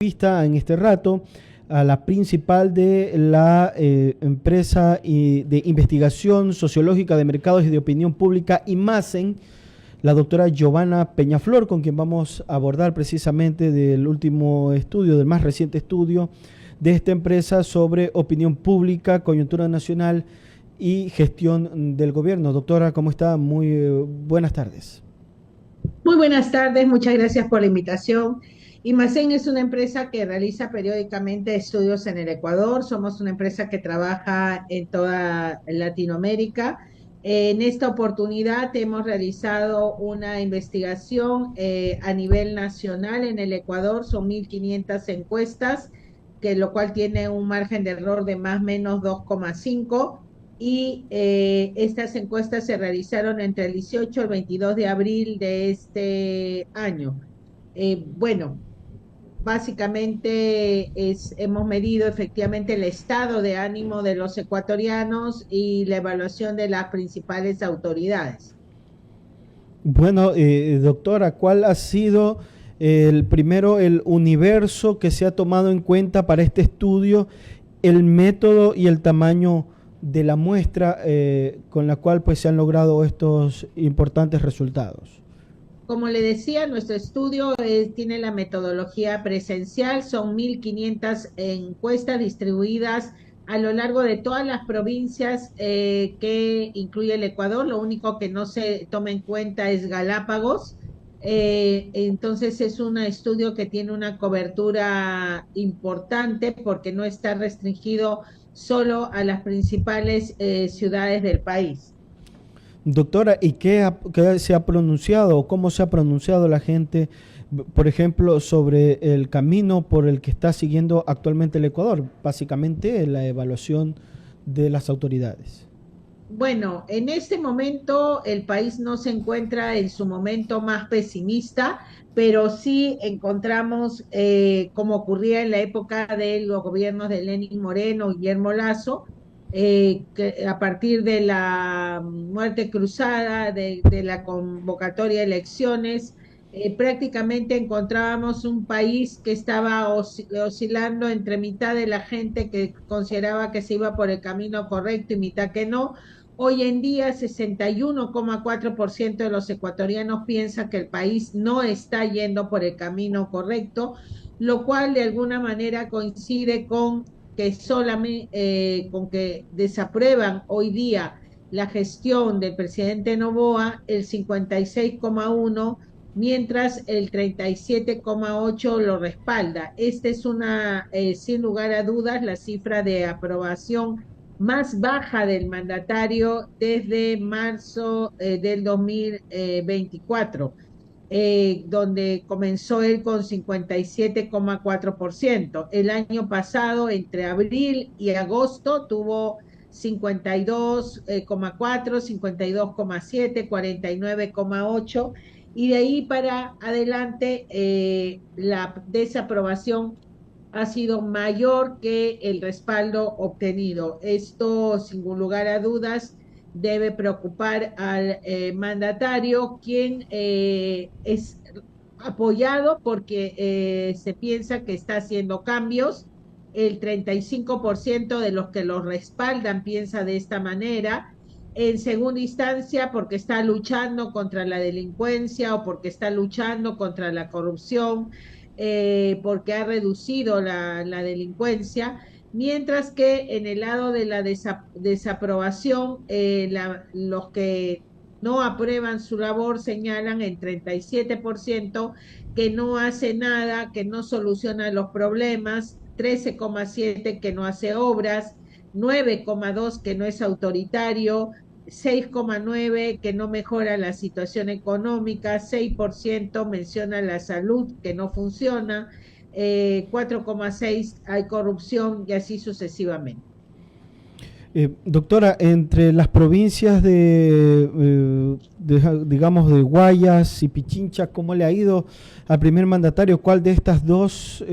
Vista en este rato a la principal de la empresa de investigación sociológica de mercados y de opinión pública, IMACEN, la doctora Giovanna Peñaflor, con quien vamos a abordar precisamente del último estudio, del más reciente estudio de esta empresa sobre opinión pública, coyuntura nacional y gestión del gobierno. Doctora, ¿cómo está? Muy buenas tardes. Muy buenas tardes, muchas gracias por la invitación. IMACEN es una empresa que realiza periódicamente estudios en el Ecuador. Somos una empresa que trabaja en toda Latinoamérica. En esta oportunidad hemos realizado una investigación a nivel nacional en el Ecuador. Son 1.500 encuestas, lo cual tiene un margen de error de más o menos 2,5 y estas encuestas se realizaron entre el 18 y el 22 de abril de este año. Bueno, básicamente hemos medido efectivamente el estado de ánimo de los ecuatorianos y la evaluación de las principales autoridades. Bueno, doctora, ¿cuál ha sido el universo que se ha tomado en cuenta para este estudio, el método y el tamaño de la muestra con la cual pues se han logrado estos importantes resultados? Como le decía, nuestro estudio tiene la metodología presencial, son 1.500 encuestas distribuidas a lo largo de todas las provincias que incluye el Ecuador. Lo único que no se toma en cuenta es Galápagos. Entonces es un estudio que tiene una cobertura importante porque no está restringido solo a las principales ciudades del país. Doctora, ¿y qué se ha pronunciado o cómo se ha pronunciado la gente, por ejemplo, sobre el camino por el que está siguiendo actualmente el Ecuador? Básicamente la evaluación de las autoridades. Bueno, en este momento el país no se encuentra en su momento más pesimista, pero sí encontramos, como ocurría en la época de los gobiernos de Lenín Moreno, Guillermo Lasso, que a partir de la muerte cruzada, de la convocatoria de elecciones, prácticamente encontrábamos un país que estaba oscilando entre mitad de la gente que consideraba que se iba por el camino correcto y mitad que no. Hoy en día, 61,4% de los ecuatorianos piensa que el país no está yendo por el camino correcto, lo cual de alguna manera coincide con que desaprueban hoy día la gestión del presidente Noboa, el 56,1%, mientras el 37,8% lo respalda. Esta es sin lugar a dudas, la cifra de aprobación más baja del mandatario desde marzo del 2024, donde comenzó él con 57,4%. El año pasado, entre abril y agosto, tuvo 52,4, 52,7, 49,8, y de ahí para adelante la desaprobación ha sido mayor que el respaldo obtenido. Esto, sin lugar a dudas, debe preocupar al mandatario, quien es apoyado porque se piensa que está haciendo cambios. El 35% de los que lo respaldan piensa de esta manera. En segunda instancia, porque está luchando contra la delincuencia o porque está luchando contra la corrupción, porque ha reducido la delincuencia, mientras que en el lado de la desaprobación, los que no aprueban su labor señalan en 37% que no hace nada, que no soluciona los problemas, 13,7% que no hace obras, 9,2% que no es autoritario, 6,9% que no mejora la situación económica, 6% menciona la salud que no funciona, 4,6% hay corrupción y así sucesivamente. Doctora, entre las provincias digamos, de Guayas y Pichincha, ¿cómo le ha ido al primer mandatario? ¿En cuál de estas dos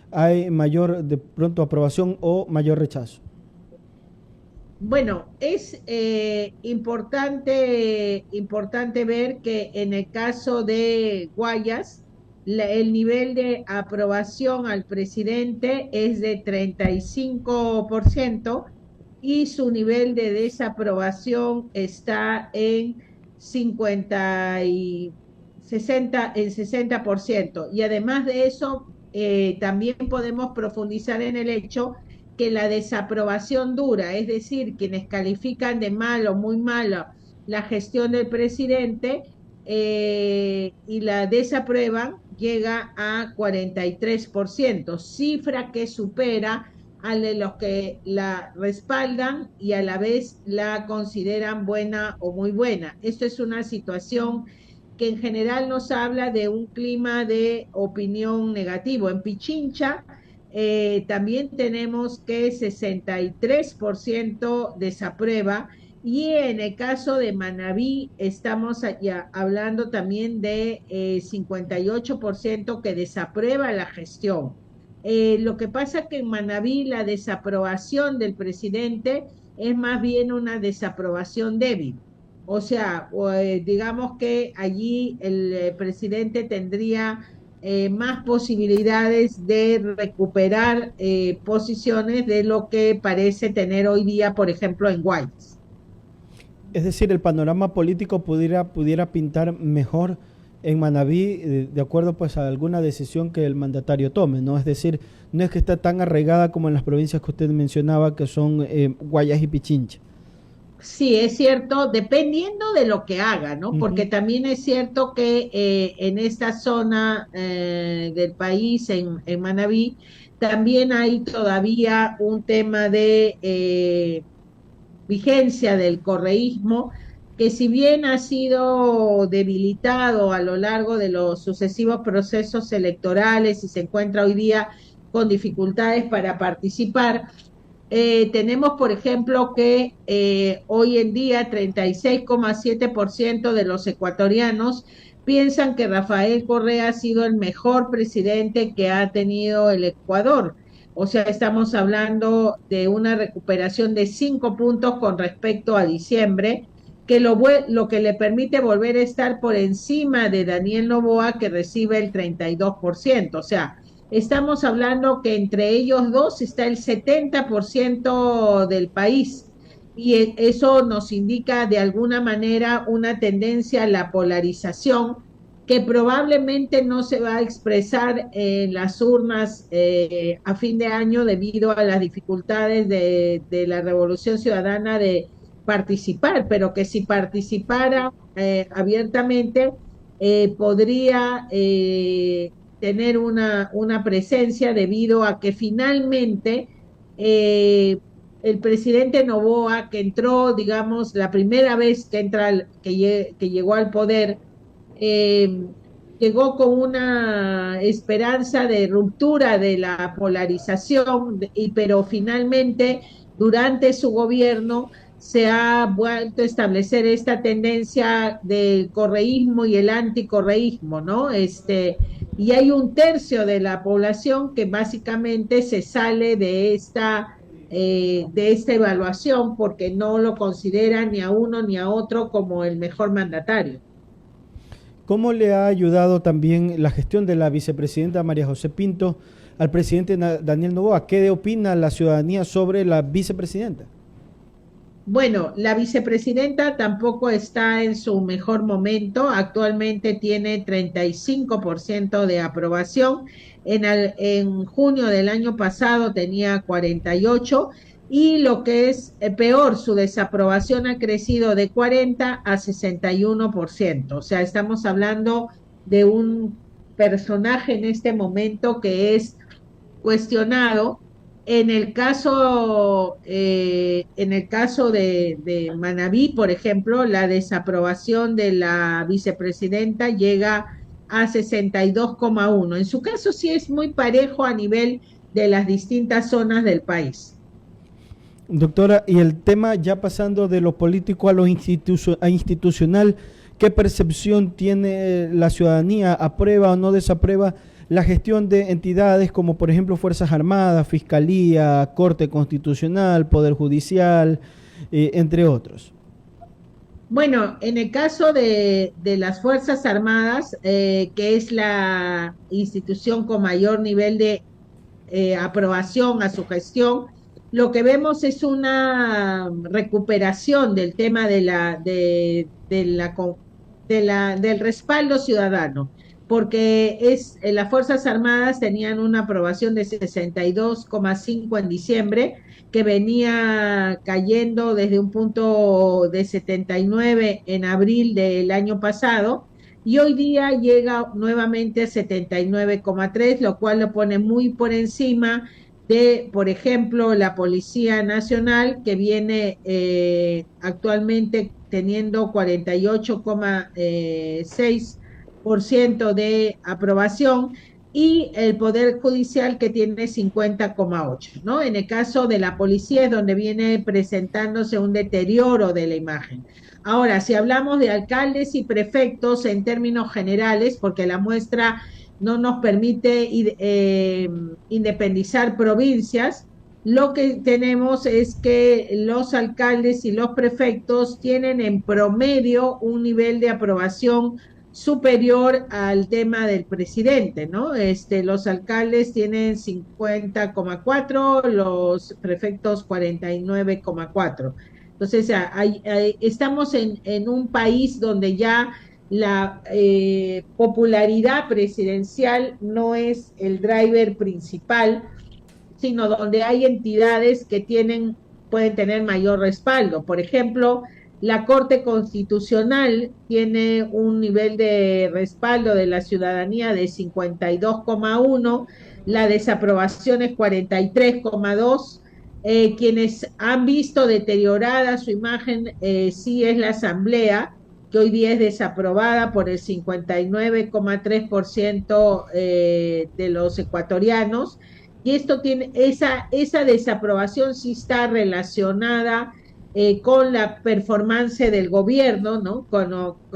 hay mayor de pronto aprobación o mayor rechazo? Bueno, es importante ver que en el caso de Guayas, el nivel de aprobación al presidente es de 35% y su nivel de desaprobación está en 50 y 60, en 60%. Y además de eso, también podemos profundizar en el hecho que la desaprobación dura, es decir, quienes califican de malo, muy mala la gestión del presidente, y la desaprueban, llega a 43%, cifra que supera a de los que la respaldan y a la vez la consideran buena o muy buena. Esto es una situación que en general nos habla de un clima de opinión negativo. En Pichincha también tenemos que 63% desaprueba, y en el caso de Manabí estamos ya hablando también de 58% que desaprueba la gestión. Lo que pasa es que en Manabí la desaprobación del presidente es más bien una desaprobación débil. O sea, digamos que allí el presidente tendría más posibilidades de recuperar posiciones de lo que parece tener hoy día, por ejemplo, en Guaymas. Es decir, el panorama político pudiera pintar mejor en Manabí, de acuerdo pues a alguna decisión que el mandatario tome, ¿no? Es decir, no es que está tan arraigada como en las provincias que usted mencionaba, que son Guayas y Pichincha. Sí, es cierto, dependiendo de lo que haga, ¿no? Porque Ujú. también es cierto que en esta zona del país, en Manabí, también hay todavía un tema de vigencia del correísmo, que si bien ha sido debilitado a lo largo de los sucesivos procesos electorales y se encuentra hoy día con dificultades para participar, tenemos, por ejemplo, que hoy en día 36,7% de los ecuatorianos piensan que Rafael Correa ha sido el mejor presidente que ha tenido el Ecuador. O sea, estamos hablando de una recuperación de 5 puntos con respecto a diciembre, que lo que le permite volver a estar por encima de Daniel Noboa, que recibe el 32%. O sea, estamos hablando que entre ellos dos está el 70% del país, y eso nos indica de alguna manera una tendencia a la polarización que probablemente no se va a expresar en las urnas a fin de año debido a las dificultades de la Revolución Ciudadana de participar, pero que si participara abiertamente podría tener una presencia debido a que finalmente eh, el presidente Noboa, que entró, digamos, la primera vez que llegó al poder, eh, llegó con una esperanza de ruptura de la polarización, pero finalmente durante su gobierno se ha vuelto a establecer esta tendencia del correísmo y el anticorreísmo, ¿no? Y hay un tercio de la población que básicamente se sale de esta evaluación porque no lo consideran ni a uno ni a otro como el mejor mandatario. ¿Cómo le ha ayudado también la gestión de la vicepresidenta María José Pinto al presidente Daniel Noboa? ¿Qué opina la ciudadanía sobre la vicepresidenta? Bueno, la vicepresidenta tampoco está en su mejor momento. Actualmente tiene 35% de aprobación. En junio del año pasado tenía 48%, y lo que es peor, su desaprobación ha crecido de 40 a 61%. O sea, estamos hablando de un personaje en este momento que es cuestionado. En el caso de Manabí, por ejemplo, la desaprobación de la vicepresidenta llega a 62,1. En su caso sí es muy parejo a nivel de las distintas zonas del país. Doctora, y el tema ya pasando de lo político a lo institucional, ¿qué percepción tiene la ciudadanía? ¿Aprueba o no desaprueba la gestión de entidades como por ejemplo Fuerzas Armadas, Fiscalía, Corte Constitucional, Poder Judicial, entre otros? Bueno, en el caso de las Fuerzas Armadas, que es la institución con mayor nivel de aprobación a su gestión, lo que vemos es una recuperación del tema del respaldo ciudadano, porque las Fuerzas Armadas tenían una aprobación de 62,5 en diciembre, que venía cayendo desde un punto de 79 en abril del año pasado, y hoy día llega nuevamente a 79,3, lo cual lo pone muy por encima de, por ejemplo, la Policía Nacional, que viene actualmente teniendo 48,6% de aprobación, y el Poder Judicial, que tiene 50,8, ¿no? En el caso de la policía es donde viene presentándose un deterioro de la imagen. Ahora, si hablamos de alcaldes y prefectos en términos generales, porque la muestra no nos permite independizar provincias, lo que tenemos es que los alcaldes y los prefectos tienen en promedio un nivel de aprobación superior al tema del presidente, ¿no? Los alcaldes tienen 50,4, los prefectos 49,4. Entonces, estamos en un país donde ya la popularidad presidencial no es el driver principal, sino donde hay entidades que pueden tener mayor respaldo. Por ejemplo, la Corte Constitucional tiene un nivel de respaldo de la ciudadanía de 52,1, la desaprobación es 43,2. Quienes han visto deteriorada su imagen, sí es la Asamblea, que hoy día es desaprobada por el 59,3% de los ecuatorianos, y esto tiene, esa desaprobación sí está relacionada con la performance del gobierno, ¿no?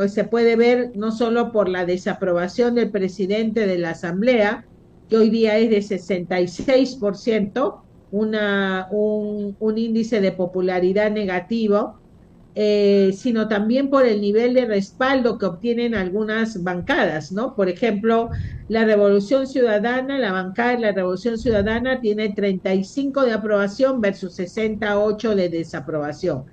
Se puede ver no solo por la desaprobación del presidente de la Asamblea, que hoy día es de 66%, un índice de popularidad negativo, sino también por el nivel de respaldo que obtienen algunas bancadas, ¿no? Por ejemplo, la Revolución Ciudadana, la bancada de la Revolución Ciudadana tiene 35 de aprobación versus 68 de desaprobación.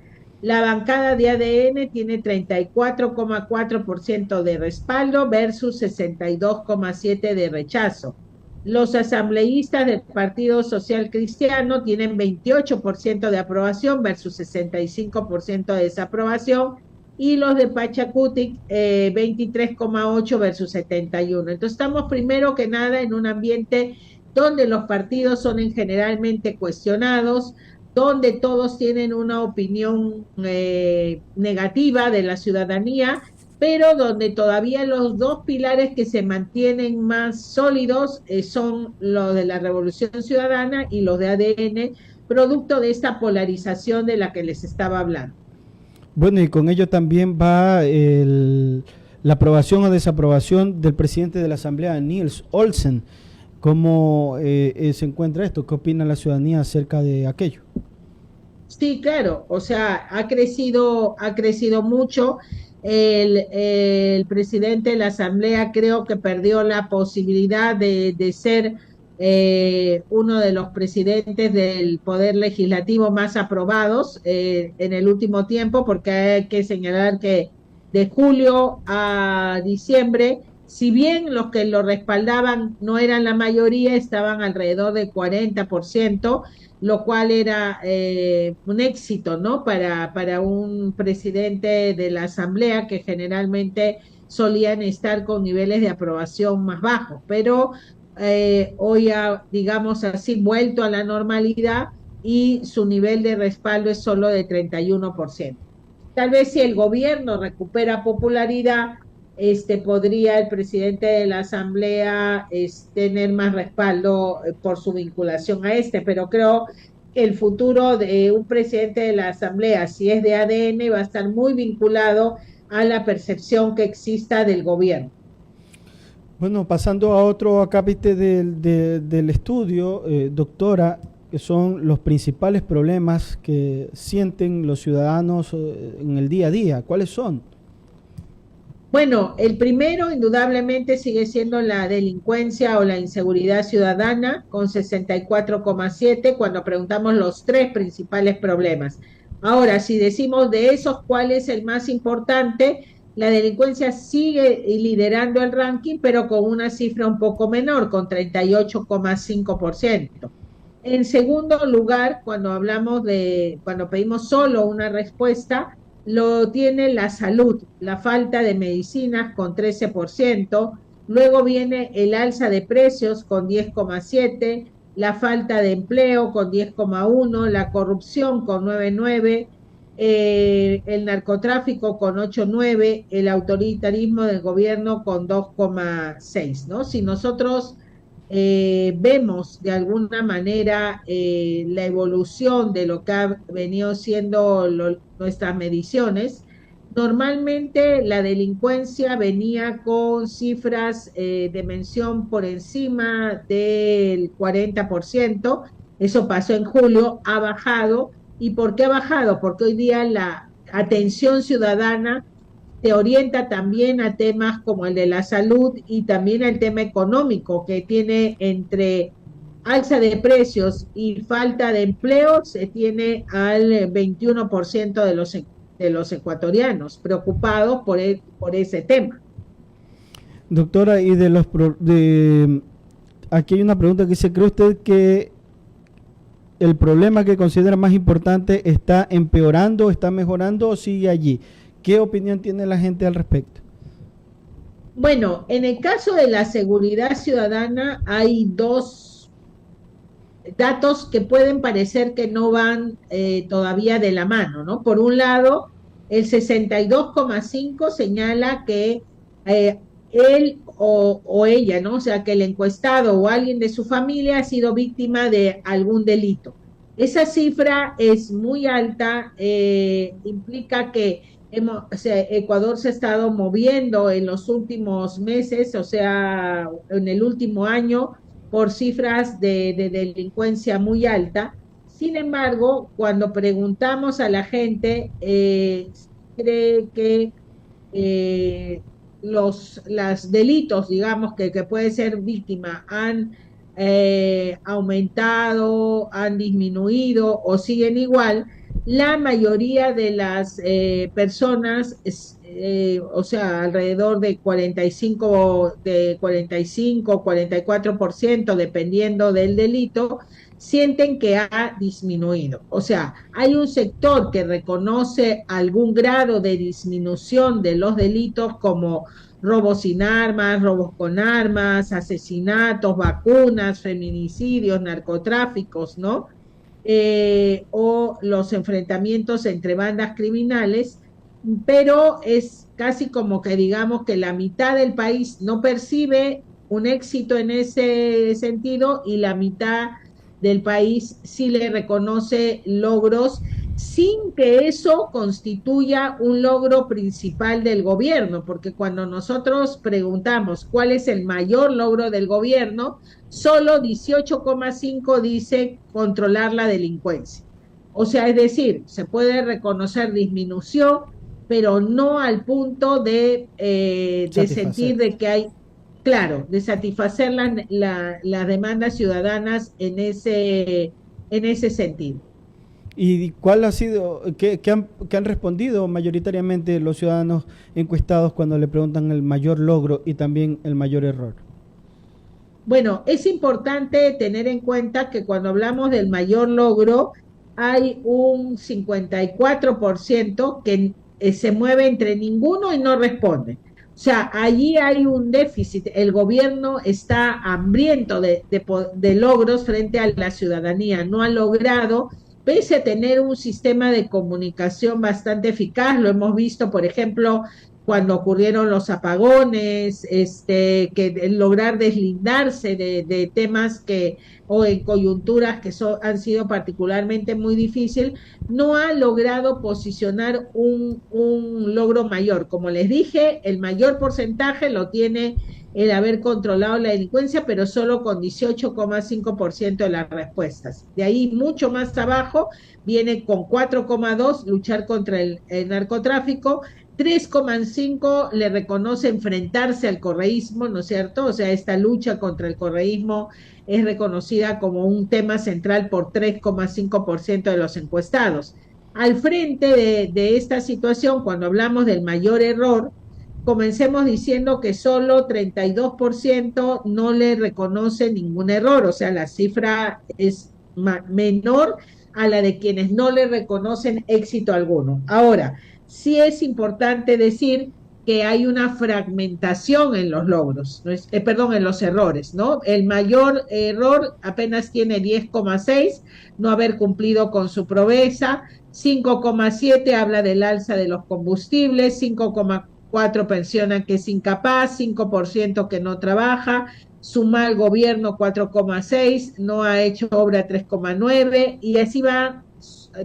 La bancada de ADN tiene 34,4% de respaldo versus 62,7% de rechazo. Los asambleístas del Partido Social Cristiano tienen 28% de aprobación versus 65% de desaprobación, y los de Pachacutic 23,8 versus 71. Entonces estamos primero que nada en un ambiente donde los partidos son generalmente cuestionados, donde todos tienen una opinión negativa de la ciudadanía, pero donde todavía los dos pilares que se mantienen más sólidos son los de la Revolución Ciudadana y los de ADN, producto de esta polarización de la que les estaba hablando. Bueno, y con ello también va la aprobación o desaprobación del presidente de la Asamblea, Niels Olsen. ¿Cómo se encuentra esto? ¿Qué opina la ciudadanía acerca de aquello? Sí, claro, o sea, ha crecido mucho. El presidente de la Asamblea creo que perdió la posibilidad de ser uno de los presidentes del Poder Legislativo más aprobados en el último tiempo, porque hay que señalar que de julio a diciembre, si bien los que lo respaldaban no eran la mayoría, estaban alrededor del 40%, lo cual era un éxito, ¿no? Para un presidente de la Asamblea, que generalmente solían estar con niveles de aprobación más bajos, pero hoy ha, digamos así, vuelto a la normalidad, y su nivel de respaldo es solo de 31%. Tal vez si el gobierno recupera popularidad, podría el presidente de la Asamblea tener más respaldo por su vinculación a pero creo que el futuro de un presidente de la Asamblea, si es de ADN, va a estar muy vinculado a la percepción que exista del gobierno. Bueno, pasando a otro acápite del estudio, doctora, que son los principales problemas que sienten los ciudadanos en el día a día? ¿Cuáles son? Bueno, el primero indudablemente sigue siendo la delincuencia o la inseguridad ciudadana con 64,7 cuando preguntamos los tres principales problemas. Ahora, si decimos de esos cuál es el más importante, la delincuencia sigue liderando el ranking, pero con una cifra un poco menor, con 38,5%. En segundo lugar, cuando pedimos solo una respuesta, lo tiene la salud, la falta de medicinas con 13%, luego viene el alza de precios con 10,7%, la falta de empleo con 10,1%, la corrupción con 9,9%, el narcotráfico con 8,9%, el autoritarismo del gobierno con 2,6%, ¿no? Si nosotros vemos de alguna manera la evolución de lo que ha venido siendo nuestras mediciones. Normalmente la delincuencia venía con cifras de mención por encima del 40%, eso pasó en julio, ha bajado. ¿Y por qué ha bajado? Porque hoy día la atención ciudadana te orienta también a temas como el de la salud y también el tema económico, que tiene entre alza de precios y falta de empleo, se tiene al 21% de los ecuatorianos preocupados por ese tema. Doctora, y aquí hay una pregunta que dice, ¿cree usted que el problema que considera más importante está empeorando, está mejorando o sigue allí? ¿Qué opinión tiene la gente al respecto? Bueno, en el caso de la seguridad ciudadana hay dos datos que pueden parecer que no van todavía de la mano, ¿no? Por un lado, el 62,5 señala que él o ella, ¿no? O sea, que el encuestado o alguien de su familia ha sido víctima de algún delito. Esa cifra es muy alta, implica que Ecuador se ha estado moviendo en los últimos meses, o sea, en el último año, por cifras de delincuencia muy alta. Sin embargo, cuando preguntamos a la gente, cree que los delitos, digamos, que puede ser víctima han aumentado, han disminuido o siguen igual. La mayoría de las personas, o sea, alrededor de 44%, dependiendo del delito, sienten que ha disminuido. O sea, hay un sector que reconoce algún grado de disminución de los delitos como robos sin armas, robos con armas, asesinatos, vacunas, feminicidios, narcotráficos, ¿no? O los enfrentamientos entre bandas criminales, pero es casi como que digamos que la mitad del país no percibe un éxito en ese sentido y la mitad del país sí le reconoce logros sin que eso constituya un logro principal del gobierno, porque cuando nosotros preguntamos cuál es el mayor logro del gobierno, solo 18,5 dice controlar la delincuencia. O sea, es decir, se puede reconocer disminución, pero no al punto de sentir de que hay, claro, de satisfacer las demandas ciudadanas en ese sentido. ¿Y cuál ha sido, qué han respondido mayoritariamente los ciudadanos encuestados cuando le preguntan el mayor logro y también el mayor error? Bueno, es importante tener en cuenta que cuando hablamos del mayor logro, hay un 54% que se mueve entre ninguno y no responde. O sea, allí hay un déficit. El gobierno está hambriento de logros frente a la ciudadanía. No ha logrado, pese a tener un sistema de comunicación bastante eficaz, lo hemos visto, por ejemplo, cuando ocurrieron los apagones, que lograr deslindarse de temas o en coyunturas que han sido particularmente muy difícil, no ha logrado posicionar un logro mayor. Como les dije, el mayor porcentaje lo tiene el haber controlado la delincuencia, pero solo con 18,5% de las respuestas. De ahí mucho más abajo viene con 4,2 luchar contra el narcotráfico, 3,5 le reconoce enfrentarse al correísmo, ¿no es cierto? O sea, esta lucha contra el correísmo es reconocida como un tema central por 3,5% de los encuestados. Al frente de esta situación, cuando hablamos del mayor error, comencemos diciendo que solo 32% no le reconoce ningún error, o sea, la cifra es menor a la de quienes no le reconocen éxito alguno. Ahora, sí es importante decir que hay una fragmentación en los logros, ¿no es? Perdón, en los errores, ¿no? El mayor error apenas tiene 10,6, no haber cumplido con su promesa, 5,7 habla del alza de los combustibles, 5,4 pensiona que es incapaz, 5% que no trabaja, suma al gobierno 4,6, no ha hecho obra 3,9 y así va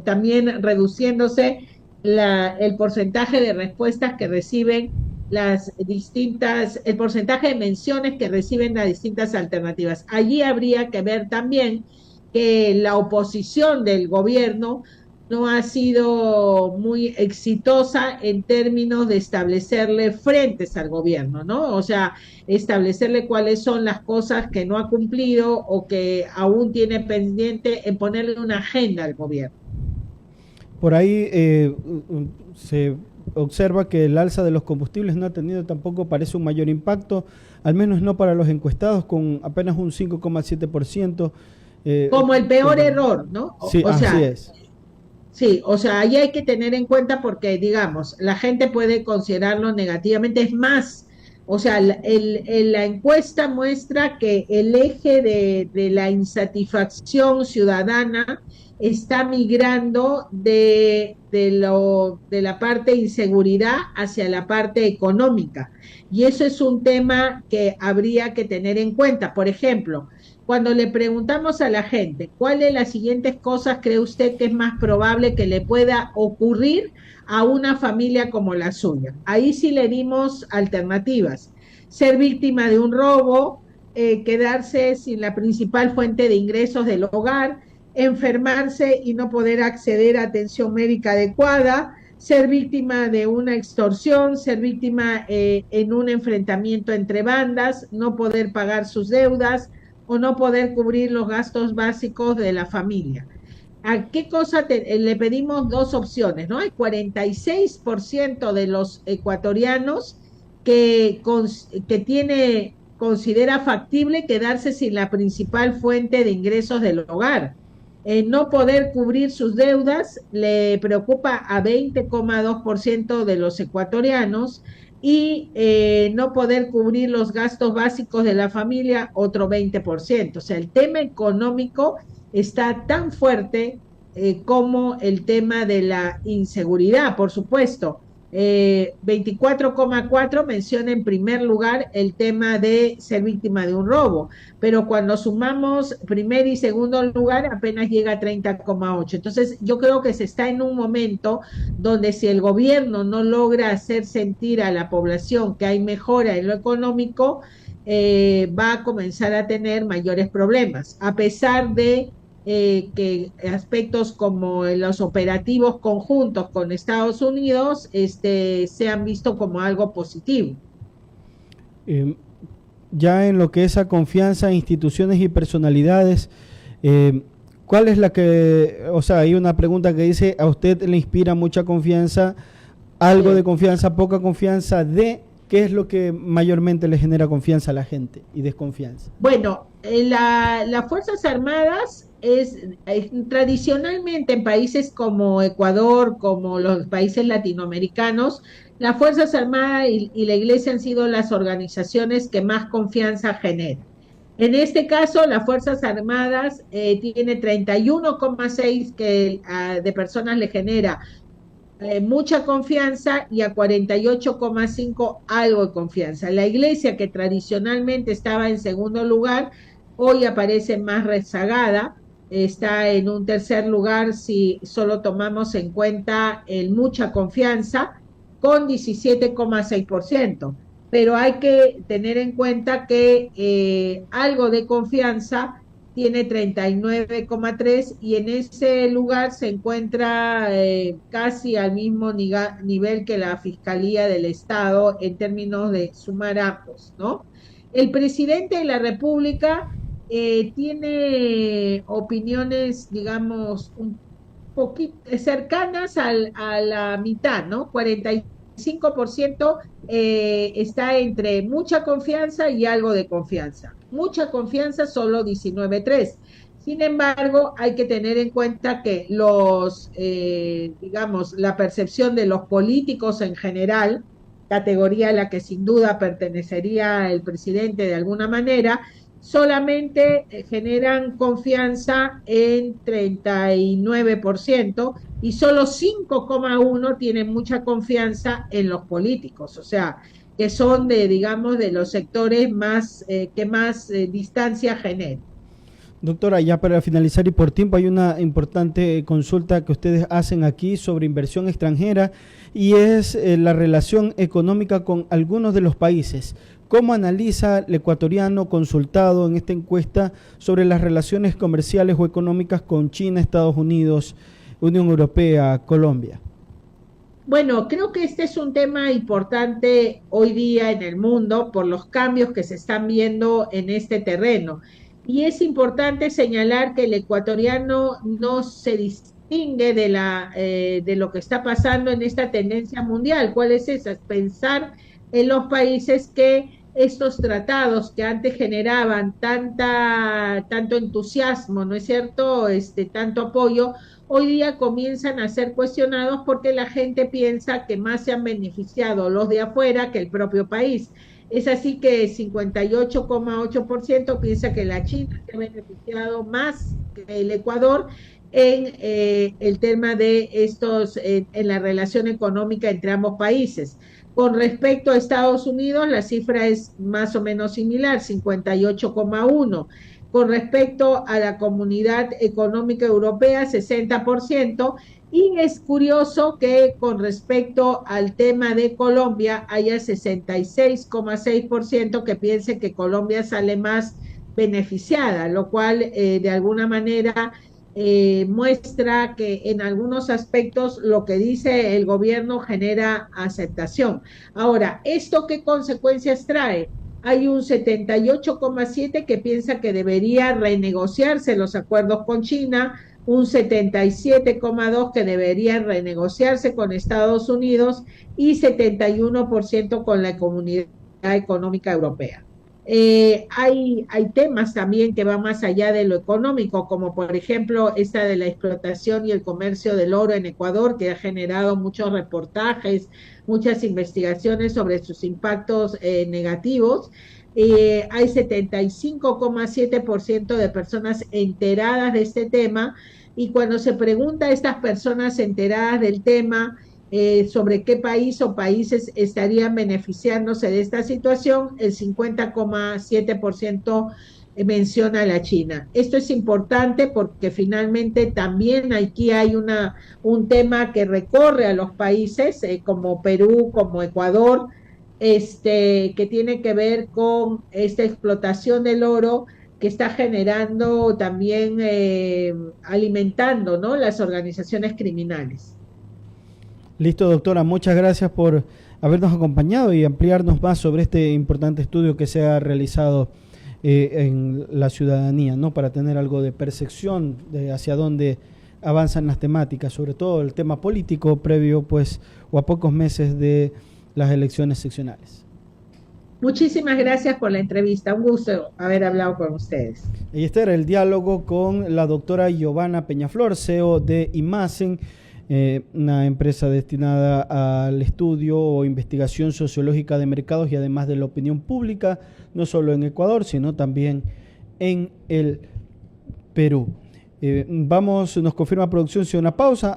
también reduciéndose el porcentaje de respuestas que reciben las distintas, el porcentaje de menciones que reciben las distintas alternativas. Allí habría que ver también que la oposición del gobierno no ha sido muy exitosa en términos de establecerle frentes al gobierno, ¿no? O sea, establecerle cuáles son las cosas que no ha cumplido o que aún tiene pendiente en ponerle una agenda al gobierno. Por ahí se observa que el alza de los combustibles no ha tenido tampoco, parece, un mayor impacto, al menos no para los encuestados, con apenas un 5,7%. Como el peor error, ¿no? Sí, o sea, así es. Sí, o sea, ahí hay que tener en cuenta porque, digamos, la gente puede considerarlo negativamente. Es más, o sea, la encuesta muestra que el eje de la insatisfacción ciudadana está migrando de la parte de inseguridad hacia la parte económica. Y eso es un tema que habría que tener en cuenta. Por ejemplo, cuando le preguntamos a la gente cuál de las siguientes cosas cree usted que es más probable que le pueda ocurrir a una familia como la suya, ahí sí le dimos alternativas: ser víctima de un robo, quedarse sin la principal fuente de ingresos del hogar, enfermarse y no poder acceder a atención médica adecuada, ser víctima de una extorsión, ser víctima en un enfrentamiento entre bandas, no poder pagar sus deudas o no poder cubrir los gastos básicos de la familia. ¿A qué cosa le pedimos? Dos opciones, ¿no? Hay 46% de los ecuatorianos que considera factible quedarse sin la principal fuente de ingresos del hogar. No poder cubrir sus deudas le preocupa a 20,2% de los ecuatorianos y no poder cubrir los gastos básicos de la familia, otro 20%. O sea, el tema económico está tan fuerte como el tema de la inseguridad, por supuesto. 24,4 menciona en primer lugar el tema de ser víctima de un robo, pero cuando sumamos primer y segundo lugar apenas llega a 30,8. Entonces yo creo que se está en un momento donde si el gobierno no logra hacer sentir a la población que hay mejora en lo económico, va a comenzar a tener mayores problemas, a pesar de que aspectos como los operativos conjuntos con Estados Unidos se han visto como algo positivo. Ya en lo que es a confianza en instituciones y personalidades, ¿cuál es la que, o sea, hay una pregunta que dice, ¿a usted le inspira mucha confianza, algo de confianza, poca confianza, qué es lo que mayormente le genera confianza a la gente y desconfianza? Bueno, las Fuerzas Armadas tradicionalmente en países como Ecuador, como los países latinoamericanos, las Fuerzas Armadas y la Iglesia han sido las organizaciones que más confianza generan. En este caso, las Fuerzas Armadas tiene 31,6 que de personas le genera mucha confianza y a 48,5 algo de confianza. La Iglesia, que tradicionalmente estaba en segundo lugar, hoy aparece más rezagada, está en un tercer lugar si solo tomamos en cuenta el mucha confianza, con 17,6%. pero hay que tener en cuenta que algo de confianza tiene 39,3 y en ese lugar se encuentra casi al mismo nivel que la Fiscalía del Estado en términos de sumar ambos, ¿no? El presidente de la República tiene opiniones, digamos, un poquito cercanas a la mitad, ¿no? 45% está entre mucha confianza y algo de confianza. Mucha confianza, solo 19,3. Sin embargo, hay que tener en cuenta que digamos, la percepción de los políticos en general, categoría a la que sin duda pertenecería el presidente de alguna manera, solamente generan confianza en 39% y solo 5,1 tienen mucha confianza en los políticos, o sea, que son digamos, de los sectores más que más distancia generan. Doctora, ya para finalizar y por tiempo, hay una importante consulta que ustedes hacen aquí sobre inversión extranjera y es la relación económica con algunos de los países. ¿Cómo analiza el ecuatoriano consultado en esta encuesta sobre las relaciones comerciales o económicas con China, Estados Unidos, Unión Europea, Colombia? Bueno, creo que este es un tema importante hoy día en el mundo por los cambios que se están viendo en este terreno. Y es importante señalar que el ecuatoriano no se distingue de lo que está pasando en esta tendencia mundial. ¿Cuál es esa? Es pensar en los países que estos tratados que antes generaban tanto entusiasmo, ¿no es cierto? Tanto apoyo, hoy día comienzan a ser cuestionados porque la gente piensa que más se han beneficiado los de afuera que el propio país. Es así que 58,8% piensa que la China se ha beneficiado más que el Ecuador en el tema de en la relación económica entre ambos países. Con respecto a Estados Unidos, la cifra es más o menos similar, 58,1%. Con respecto a la Comunidad Económica Europea, 60%. Y es curioso que con respecto al tema de Colombia haya 66,6% que piense que Colombia sale más beneficiada, lo cual de alguna manera muestra que en algunos aspectos lo que dice el gobierno genera aceptación. Ahora, ¿esto qué consecuencias trae? Hay un 78,7% que piensa que debería renegociarse los acuerdos con China, un 77,2% que debería renegociarse con Estados Unidos y 71% con la Comunidad Económica Europea. Hay temas también que van más allá de lo económico, como por ejemplo esta de la explotación y el comercio del oro en Ecuador, que ha generado muchos reportajes, muchas investigaciones sobre sus impactos negativos. Hay 75,7% de personas enteradas de este tema y cuando se pregunta a estas personas enteradas del tema, sobre qué país o países estarían beneficiándose de esta situación, el 50,7% menciona a la China. Esto es importante porque finalmente también aquí hay un tema que recorre a los países como Perú, como Ecuador, que tiene que ver con esta explotación del oro que está generando también, alimentando, ¿no?, las organizaciones criminales. Listo, doctora, muchas gracias por habernos acompañado y ampliarnos más sobre este importante estudio que se ha realizado en la ciudadanía, ¿no? Para tener algo de percepción de hacia dónde avanzan las temáticas, sobre todo el tema político previo, pues, o a pocos meses de las elecciones seccionales. Muchísimas gracias por la entrevista. Un gusto haber hablado con ustedes. Y este era el diálogo con la doctora Giovanna Peñaflor, CEO de Imagen, una empresa destinada al estudio o investigación sociológica de mercados y además de la opinión pública, no solo en Ecuador, sino también en el Perú. Nos confirma producción, si una pausa.